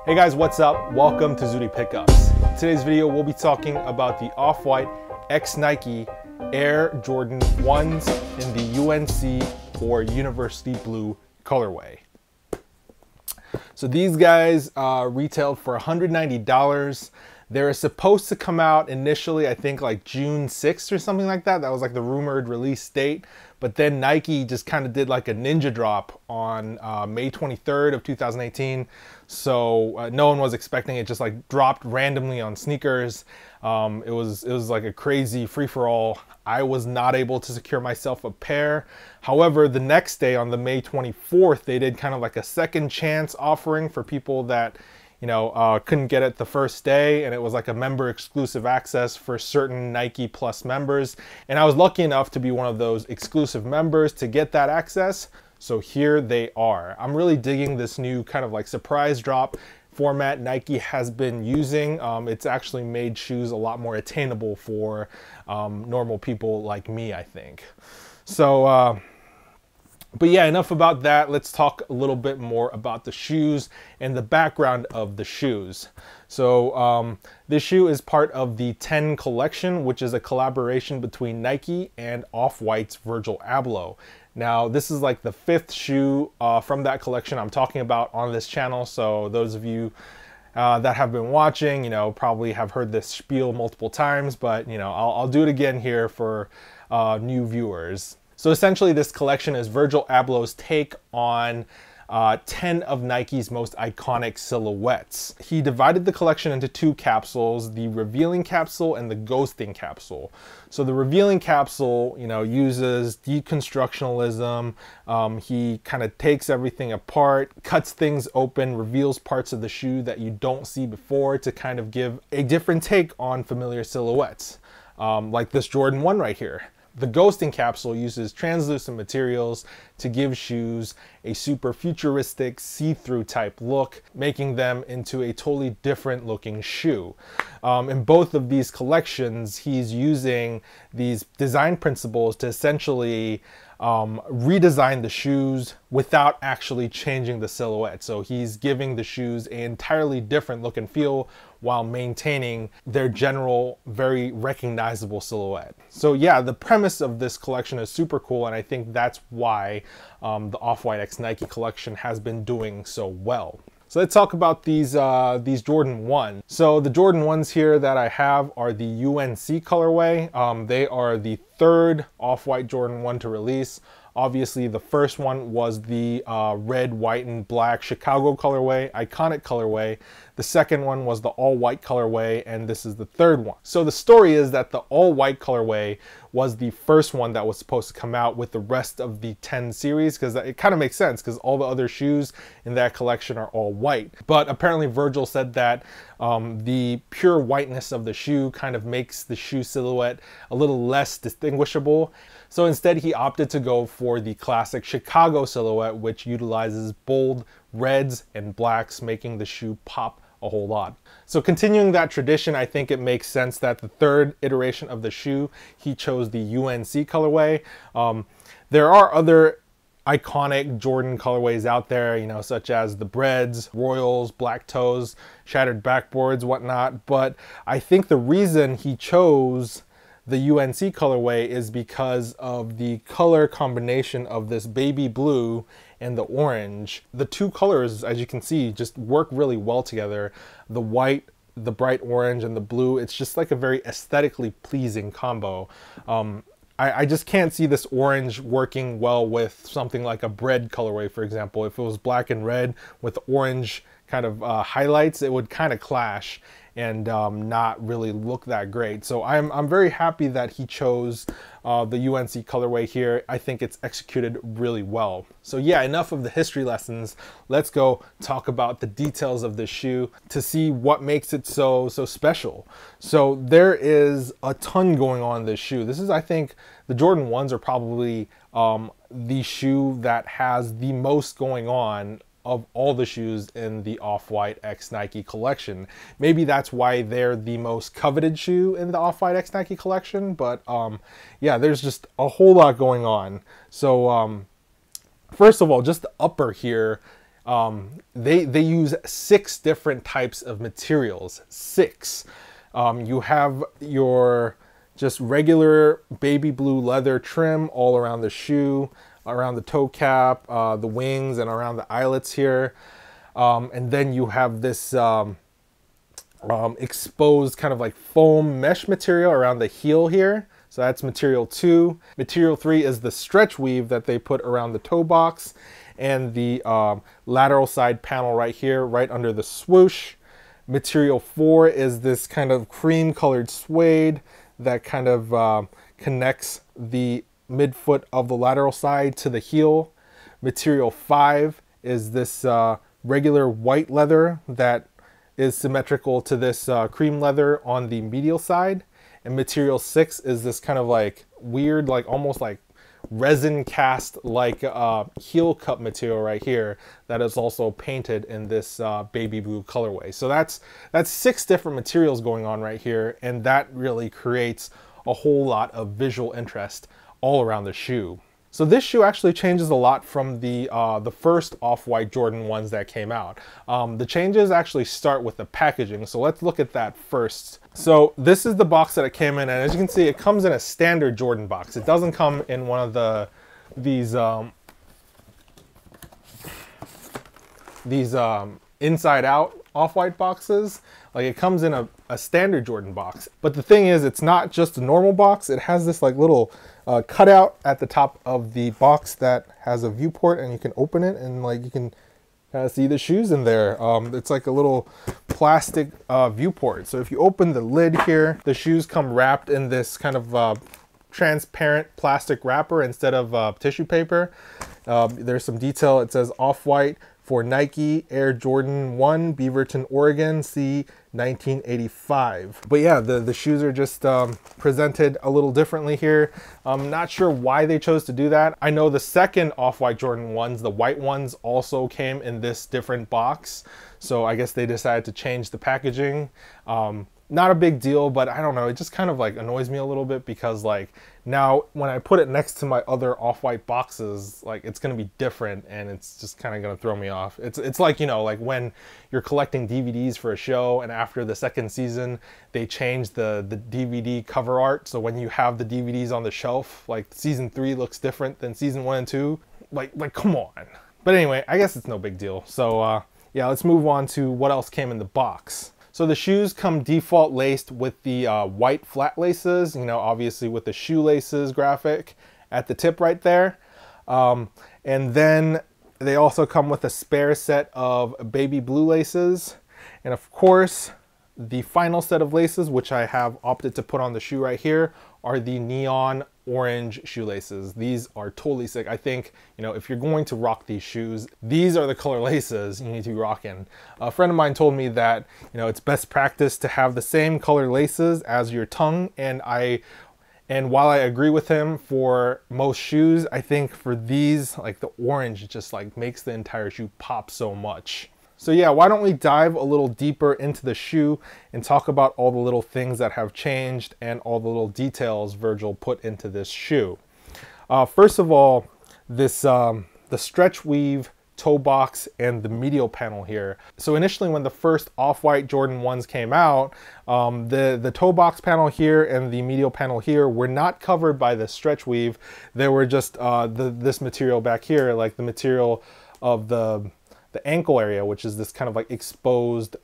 Hey guys, what's up? Welcome to Zooty Pickups. Today's video, we'll be talking about the Off-White X Nike Air Jordan 1s in the UNC or University Blue colorway. So these guys retailed for $190. They're supposed to come out initially, I think like June 6th or something like that. That was like the rumored release date. But then Nike just kind of did like a ninja drop on May 23rd of 2018. So no one was expecting it, just like dropped randomly on sneakers. It was like a crazy free-for-all. I was not able to secure myself a pair. However, the next day on the May 24th, they did kind of like a second chance offering for people that, you know, couldn't get it the first day, and it was like a member exclusive access for certain Nike Plus members. And I was lucky enough to be one of those exclusive members to get that access. So here they are. I'm really digging this new kind of like surprise drop format Nike has been using. It's actually made shoes a lot more attainable for normal people like me, I think. So, but yeah, enough about that. Let's talk a little bit more about the shoes and the background of the shoes. So this shoe is part of the 10 collection, which is a collaboration between Nike and Off-White's Virgil Abloh. Now, this is like the 5th shoe from that collection I'm talking about on this channel. So those of you that have been watching, you know, probably have heard this spiel multiple times, but you know, I'll do it again here for new viewers. So essentially this collection is Virgil Abloh's take on 10 of Nike's most iconic silhouettes. He divided the collection into 2 capsules, the revealing capsule and the ghosting capsule. So the revealing capsule, you know, uses deconstructionalism. He kind of takes everything apart, cuts things open, reveals parts of the shoe that you don't see before to kind of give a different take on familiar silhouettes, like this Jordan 1 right here. The ghosting capsule uses translucent materials to give shoes a super futuristic see-through type look, making them into a totally different looking shoe. In both of these collections, he's using these design principles to essentially redesign the shoes without actually changing the silhouette. So he's giving the shoes an entirely different look and feel while maintaining their general, very recognizable silhouette. So yeah, the premise of this collection is super cool, and I think that's why the Off-White X Nike collection has been doing so well. So let's talk about these Jordan 1s. So the Jordan 1s here that I have are the UNC colorway. They are the 3rd Off-White Jordan 1 to release. Obviously, the first one was the red, white, and black Chicago colorway, iconic colorway. The second one was the all-white colorway, and this is the 3rd one. So the story is that the all-white colorway was the first one that was supposed to come out with the rest of the 10 series, because it kind of makes sense, because all the other shoes in that collection are all white. But apparently Virgil said that the pure whiteness of the shoe kind of makes the shoe silhouette a little less distinguishable. So instead he opted to go for the classic Chicago silhouette, which utilizes bold reds and blacks, making the shoe pop a whole lot. So continuing that tradition, I think it makes sense that the 3rd iteration of the shoe, he chose the UNC colorway. There are other iconic Jordan colorways out there, you know, such as the Breads, Royals, Black Toes, Shattered Backboards, whatnot. But I think the reason he chose the UNC colorway is because of the color combination of this baby blue and the orange. The 2 colors, as you can see, just work really well together. The white, the bright orange, and the blue, it's just like a very aesthetically pleasing combo. I just can't see this orange working well with something like a Bread colorway, for example. If it was black and red with orange kind of highlights, it would kind of clash and not really look that great. So I'm very happy that he chose the UNC colorway here. I think it's executed really well. So yeah, enough of the history lessons. Let's go talk about the details of this shoe to see what makes it so special. So there is a ton going on in this shoe. This is, I think, the Jordan 1s are probably the shoe that has the most going on of all the shoes in the Off-White X Nike collection. Maybe that's why they're the most coveted shoe in the Off-White X Nike collection, but yeah, there's just a whole lot going on. So first of all, just the upper here, They use 6 different types of materials. 6. You have your just regular baby blue leather trim all around the shoe, around the toe cap, the wings, and around the eyelets here. And then you have this exposed kind of like foam mesh material around the heel here. So that's material 2. Material 3 is the stretch weave that they put around the toe box and the lateral side panel right here, right under the swoosh. Material 4 is this kind of cream colored suede that kind of connects the midfoot of the lateral side to the heel. Material 5 is this regular white leather that is symmetrical to this cream leather on the medial side. And material 6 is this kind of like weird, like almost like resin cast like heel cup material right here that is also painted in this baby blue colorway. So that's 6 different materials going on right here, and that really creates a whole lot of visual interest all around the shoe. So this shoe actually changes a lot from the first Off-White Jordan 1s that came out. The changes actually start with the packaging, so let's look at that first. So this is the box that it came in, and as you can see, it comes in a standard Jordan box. It doesn't come in one of these inside out Off-White boxes. Like, it comes in a standard Jordan box. But the thing is, it's not just a normal box. It has this like little cutout at the top of the box that has a viewport, and you can open it and like you can kind of see the shoes in there. It's like a little plastic viewport. So if you open the lid here, the shoes come wrapped in this kind of transparent plastic wrapper instead of tissue paper. There's some detail. It says Off-White for Nike Air Jordan 1, Beaverton, Oregon, C 1985. But yeah, the shoes are just presented a little differently here. I'm not sure why they chose to do that. I know the second Off-White Jordan 1s, the white ones, also came in this different box. So I guess they decided to change the packaging. Not a big deal, but I don't know, it just kind of like annoys me a little bit because like now when I put it next to my other Off-White boxes, like it's gonna be different and it's just kind of gonna throw me off. It's like, you know, like when you're collecting DVDs for a show and after the second season they change the DVD cover art, so when you have the DVDs on the shelf, like season 3 looks different than season 1 and 2. Like come on. But anyway, I guess it's no big deal. So yeah, let's move on to what else came in the box. So the shoes come default laced with the white flat laces, you know, obviously with the Shoelaces graphic at the tip right there. And then they also come with a spare set of baby blue laces. And of course, the final set of laces, which I have opted to put on the shoe right here, are the neon orange shoelaces. These are totally sick. I think, you know, if you're going to rock these shoes, these are the color laces you need to be rocking. A friend of mine told me that, you know, it's best practice to have the same color laces as your tongue, and while I agree with him for most shoes, I think for these, like the orange just like makes the entire shoe pop so much. So yeah, why don't we dive a little deeper into the shoe and talk about all the little things that have changed and all the little details Virgil put into this shoe. First of all, this the stretch weave toe box and the medial panel here. So initially when the first Off-White Jordan 1s came out, the toe box panel here and the medial panel here were not covered by the stretch weave. They were just this material back here, like the material of the ankle area, which is this kind of like exposed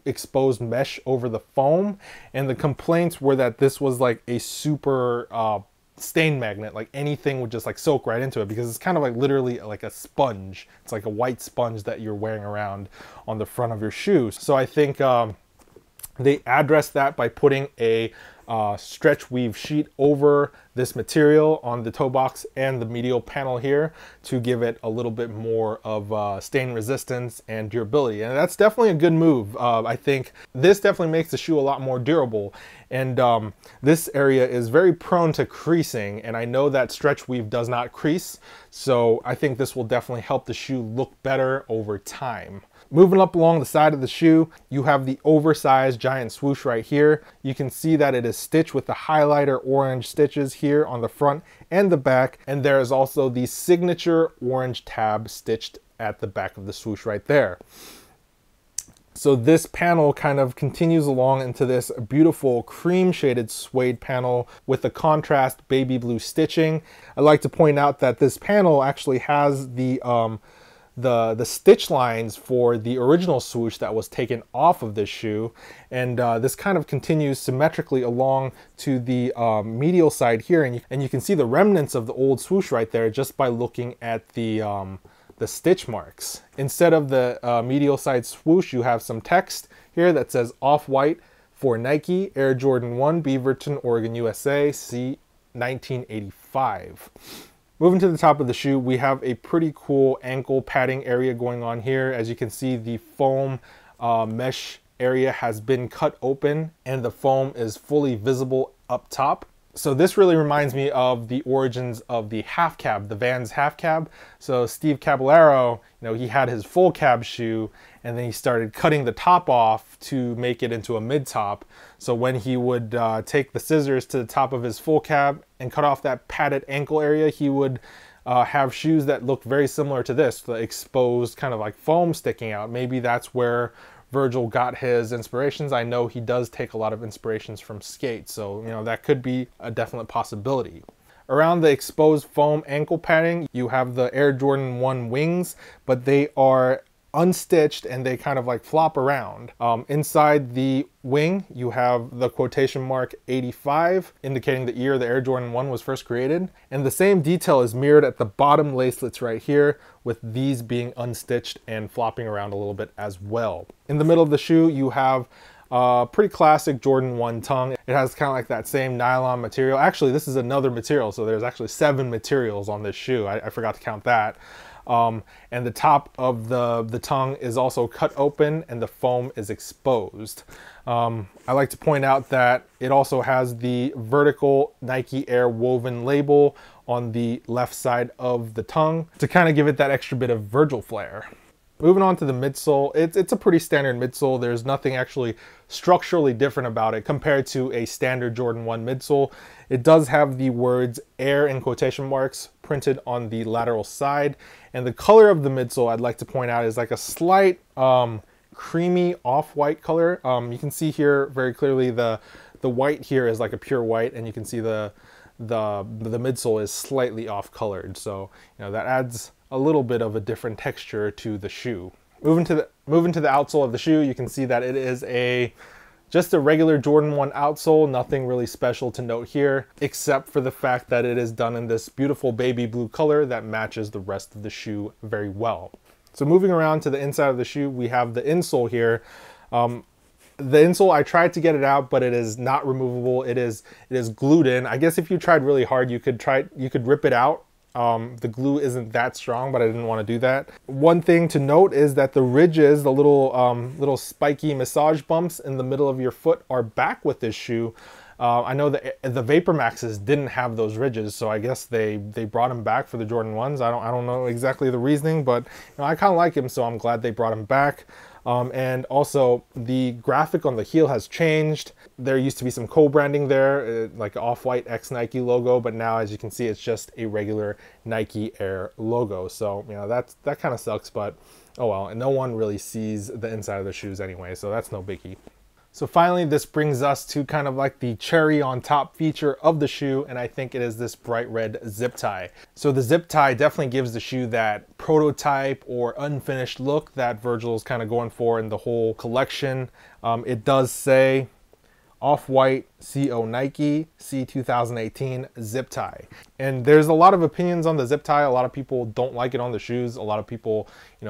exposed mesh over the foam. And the complaints were that this was like a super stain magnet, like anything would just like soak right into it because it's kind of like literally like a sponge. It's like a white sponge that you're wearing around on the front of your shoes. So I think they addressed that by putting a stretch weave sheet over this material on the toe box and the medial panel here to give it a little bit more of stain resistance and durability. And that's definitely a good move. I think this definitely makes the shoe a lot more durable. And this area is very prone to creasing, and I know that stretch weave does not crease. So I think this will definitely help the shoe look better over time. Moving up along the side of the shoe, you have the oversized giant swoosh right here. You can see that it is stitched with the highlighter orange stitches here on the front and the back. And there is also the signature orange tab stitched at the back of the swoosh right there. So this panel kind of continues along into this beautiful cream shaded suede panel with the contrast baby blue stitching. I'd like to point out that this panel actually has the stitch lines for the original swoosh that was taken off of this shoe, and this kind of continues symmetrically along to the medial side here, and you can see the remnants of the old swoosh right there just by looking at the stitch marks. Instead of the medial side swoosh, you have some text here that says Off-White for Nike, Air Jordan 1, Beaverton, Oregon, USA, C 1985. Moving to the top of the shoe, we have a pretty cool ankle padding area going on here. As you can see, the foam mesh area has been cut open and the foam is fully visible up top. So this really reminds me of the origins of the half cab, the Vans half cab. So Steve Caballero, he had his full cab shoe and then he started cutting the top off to make it into a mid top. So when he would take the scissors to the top of his full cab and cut off that padded ankle area, he would have shoes that looked very similar to this, the exposed kind of like foam sticking out. Maybe that's where Virgil got his inspirations. I know he does take a lot of inspirations from skate, so that could be a definite possibility. Around the exposed foam ankle padding, you have the Air Jordan 1 wings, but they are unstitched and they kind of like flop around. Inside the wing, you have the quotation mark 85, indicating the year the Air Jordan 1 was first created. And the same detail is mirrored at the bottom lacelets right here, with these being unstitched and flopping around a little bit as well. In the middle of the shoe, you have pretty classic Jordan 1 tongue. It has kind of like that same nylon material. Actually, this is another material, so there's actually 7 materials on this shoe. I forgot to count that. And the top of the tongue is also cut open and the foam is exposed. I like to point out that it also has the vertical Nike Air woven label on the left side of the tongue to kind of give it that extra bit of Virgil flair. Moving on to the midsole, it's a pretty standard midsole. There's nothing actually structurally different about it compared to a standard Jordan 1 midsole. It does have the words Air in quotation marks printed on the lateral side. And the color of the midsole, I'd like to point out, is like a slight creamy off-white color. You can see here very clearly the white here is like a pure white, and you can see the midsole is slightly off-colored. So that adds a little bit of a different texture to the shoe. Moving to the outsole of the shoe, you can see that it is just a regular Jordan 1 outsole, nothing really special to note here, except for the fact that it is done in this beautiful baby blue color that matches the rest of the shoe very well. So moving around to the inside of the shoe, we have the insole here. The insole, I tried to get it out, but it is not removable. It is glued in. I guess if you tried really hard, you could rip it out. The glue isn't that strong, but I didn't want to do that. One thing to note is that the ridges, the little spiky massage bumps in the middle of your foot, are back with this shoe. I know that the Vapor Maxes didn't have those ridges, so I guess they brought them back for the Jordan 1s. I don't know exactly the reasoning, but I kind of like him, so I'm glad they brought him back. And also the graphic on the heel has changed. There used to be some co-branding there, like an Off-White X Nike logo, but now as you can see, it's just a regular Nike Air logo. So that kind of sucks, but oh well. And no one really sees the inside of the shoes anyway, so that's no biggie. So finally, this brings us to kind of like the cherry on top feature of the shoe, and I think it is this bright red zip tie. So the zip tie definitely gives the shoe that prototype or unfinished look that Virgil is kind of going for in the whole collection. It does say Off-White CO Nike C 2018 zip tie. And there's a lot of opinions on the zip tie. A lot of people don't like it on the shoes. A lot of people,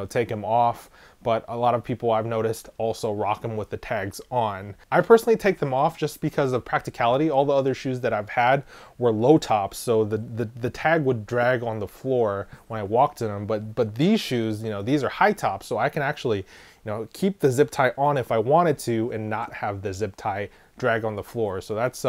take them off. But a lot of people I've noticed also rock them with the tags on. I personally take them off just because of practicality. All the other shoes that I've had were low tops, so the tag would drag on the floor when I walked in them. But these shoes, these are high tops, so I can actually, keep the zip tie on if I wanted to and not have the zip tie drag on the floor. So that's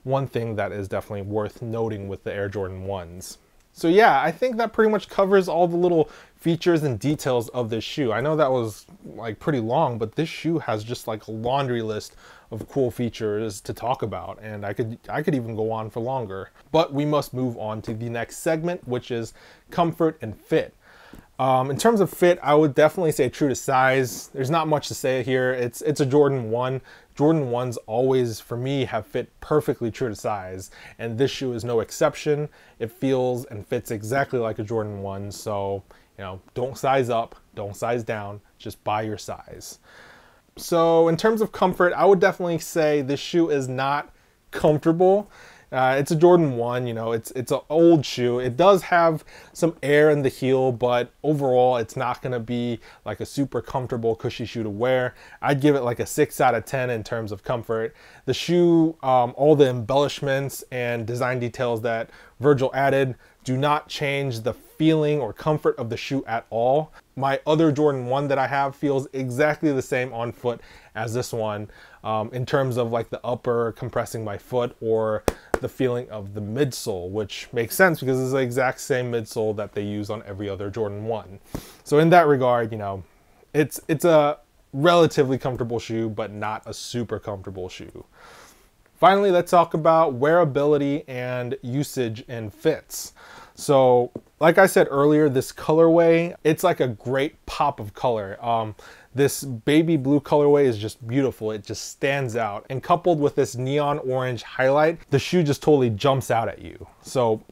one thing that is definitely worth noting with the Air Jordan 1s. So yeah, I think that pretty much covers all the little features and details of this shoe. I know that was like pretty long, but this shoe has just like a laundry list of cool features to talk about, and I could even go on for longer. But we must move on to the next segment, which is comfort and fit. In terms of fit, I would definitely say true to size. There's not much to say here. It's a Jordan 1. Jordan 1s always, for me, have fit perfectly true to size, and this shoe is no exception. It feels and fits exactly like a Jordan 1, so, you know, don't size up, don't size down, just buy your size. So in terms of comfort, I would definitely say this shoe is not comfortable. It's a Jordan 1, you know, it's an old shoe. It does have some air in the heel, but overall it's not going to be like a super comfortable, cushy shoe to wear. I'd give it like a 6 out of 10 in terms of comfort. The shoe, all the embellishments and design details that Virgil added do not change the feeling or comfort of the shoe at all. My other Jordan 1 that I have feels exactly the same on foot as this one, in terms of like the upper compressing my foot or the feeling of the midsole, which makes sense because it's the exact same midsole that they use on every other Jordan 1. So in that regard, you know, it's a relatively comfortable shoe, but not a super comfortable shoe. Finally, let's talk about wearability and usage and fits. So like I said earlier, this colorway, it's like a great pop of color. This baby blue colorway is just beautiful. It just stands out. And coupled with this neon orange highlight, the shoe just totally jumps out at you. So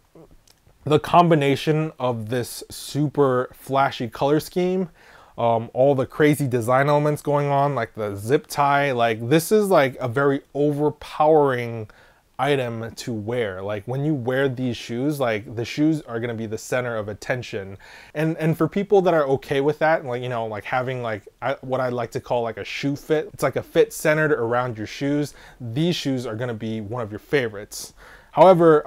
the combination of this super flashy color scheme, all the crazy design elements going on, like the zip tie, like this is like a very overpowering item to wear. Like when you wear these shoes, like the shoes are going to be the center of attention, and for people that are okay with that, like, you know, like having like what I like to call like a shoe fit, it's like a fit centered around your shoes, these shoes are going to be one of your favorites. However,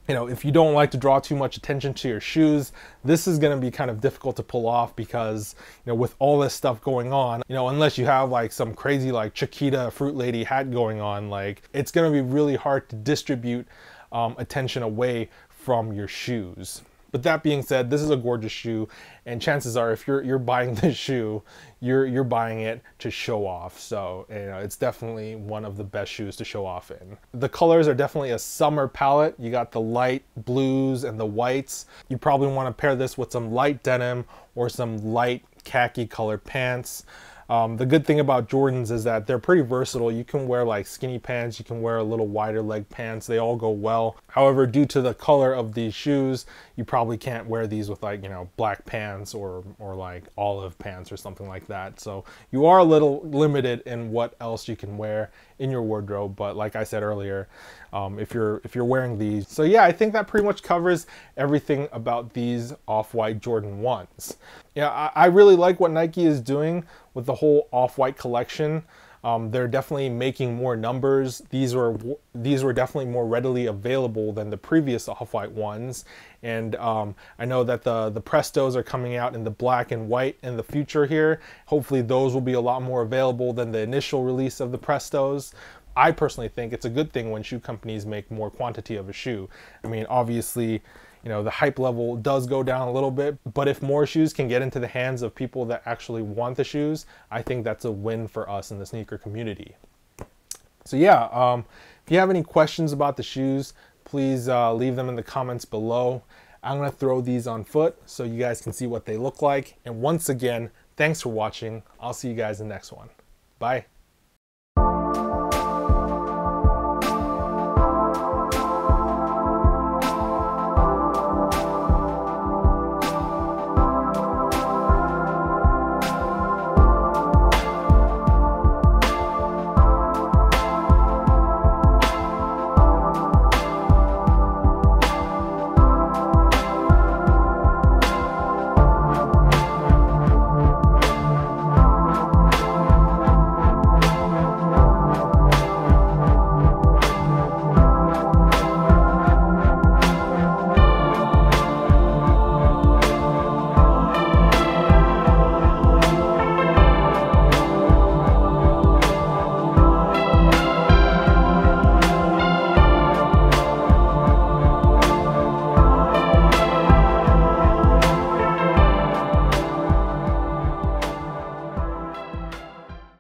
you know, if you don't like to draw too much attention to your shoes, this is going to be kind of difficult to pull off because, you know, with all this stuff going on, you know, unless you have like some crazy like Chiquita Fruit Lady hat going on, like it's going to be really hard to distribute attention away from your shoes. But that being said, this is a gorgeous shoe, and chances are if you're buying this shoe, you're buying it to show off. So, you know, it's definitely one of the best shoes to show off in. The colors are definitely a summer palette. You got the light blues and the whites. You probably want to pair this with some light denim or some light khaki colored pants. The good thing about Jordans is that they're pretty versatile. You can wear like skinny pants, you can wear a little wider leg pants, they all go well. However, due to the color of these shoes, you probably can't wear these with like, you know, black pants or like olive pants or something like that. So you are a little limited in what else you can wear in your wardrobe. But like I said earlier, if you're wearing these. So yeah, I think that pretty much covers everything about these off-white Jordan 1s. Yeah, I really like what Nike is doing with the whole off-white collection. They're definitely making more numbers. These were definitely more readily available than the previous off-white ones. And I know that the Prestos are coming out in the black and white in the future here. Hopefully those will be a lot more available than the initial release of the Prestos. I personally think it's a good thing when shoe companies make more quantity of a shoe. I mean, obviously, you know, the hype level does go down a little bit, but if more shoes can get into the hands of people that actually want the shoes, I think that's a win for us in the sneaker community. So yeah, if you have any questions about the shoes, please leave them in the comments below. I'm gonna throw these on foot so you guys can see what they look like. And once again, thanks for watching. I'll see you guys in the next one. Bye.